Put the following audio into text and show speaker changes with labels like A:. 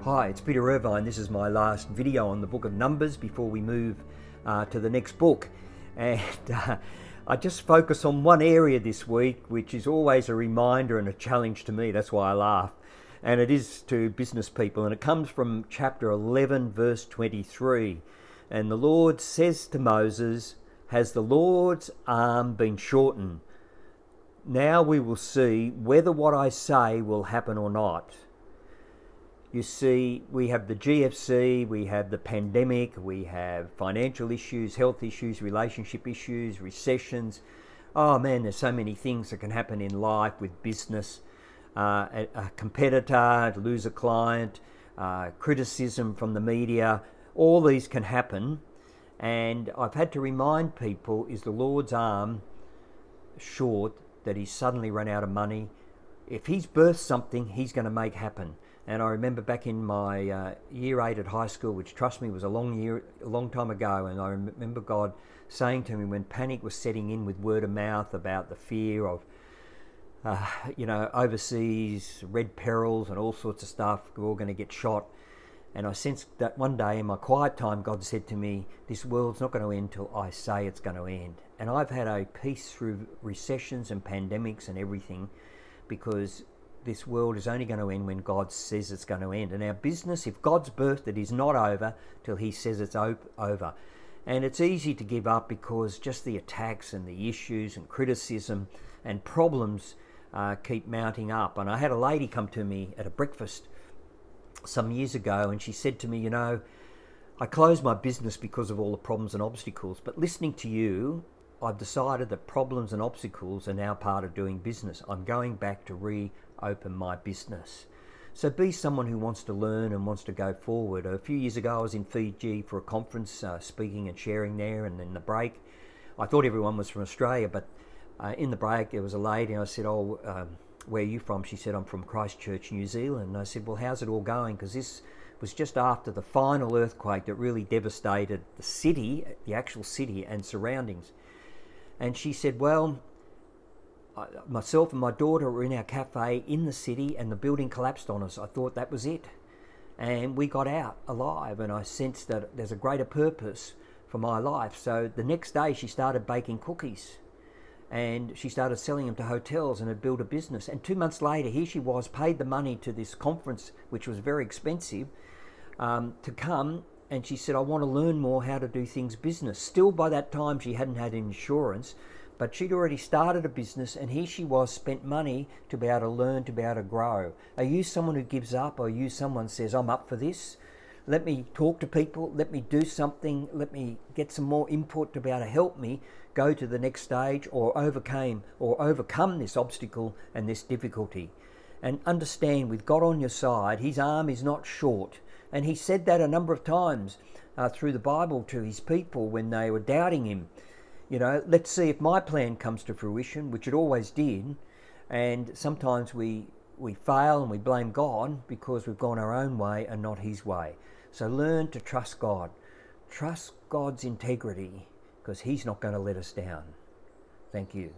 A: Hi, it's Peter Irvine. This is my last video on the book of Numbers before we move to the next book. And I just focus on one area this week, which is always a reminder and a challenge to me. That's why I laugh. And it is to business people. And it comes from chapter 11, verse 23. And the Lord says to Moses, "Has the Lord's arm been shortened? Now we will see whether what I say will happen or not." You see, we have the GFC, we have the pandemic, we have financial issues, health issues, relationship issues, recessions. Oh man, there's so many things that can happen in life with business. A competitor, lose a client, criticism from the media, all these can happen. And I've had to remind people, is the Lord's arm short that he's suddenly run out of money? If he's birthed something, he's going to make happen. And I remember back in my year 8 at high school, which trust me was a long time ago, and I remember God saying to me when panic was setting in with word of mouth about the fear of overseas red perils and all sorts of stuff, we're all going to get shot. And I sensed that one day in my quiet time, God said to me, this world's not going to end till I say it's going to end. And I've had a peace through recessions and pandemics and everything, because this world is only going to end when God says it's going to end. And our business, if God's birthed it, is not over till he says it's over. And it's easy to give up because just the attacks and the issues and criticism and problems keep mounting up. And I had a lady come to me at a breakfast some years ago, and she said to me, I closed my business because of all the problems and obstacles, but listening to you, I've decided that problems and obstacles are now part of doing business. I'm going back to reopen my business. So be someone who wants to learn and wants to go forward. A few years ago, I was in Fiji for a conference, speaking and sharing there, and in the break, I thought everyone was from Australia, but in the break, there was a lady, and I said, where are you from? She said, I'm from Christchurch, New Zealand. And I said, well, how's it all going? Because this was just after the final earthquake that really devastated the city, the actual city and surroundings. And she said, well, myself and my daughter were in our cafe in the city and the building collapsed on us. I thought that was it. And we got out alive, and I sensed that there's a greater purpose for my life. So the next day she started baking cookies and she started selling them to hotels and had built a business. And 2 months later, here she was, paid the money to this conference, which was very expensive, to come. And she said, I want to learn more how to do things business. Still, by that time, she hadn't had insurance, but she'd already started a business, and here she was, spent money to be able to learn, to be able to grow. Are you someone who gives up? Or are you someone who says, I'm up for this? Let me talk to people. Let me do something. Let me get some more input to be able to help me go to the next stage or overcome this obstacle and this difficulty. And understand, with God on your side, his arm is not short. And he said that a number of times through the Bible to his people when they were doubting him. Let's see if my plan comes to fruition, which it always did. And sometimes we fail and we blame God because we've gone our own way and not his way. So learn to trust God. Trust God's integrity, because he's not going to let us down. Thank you.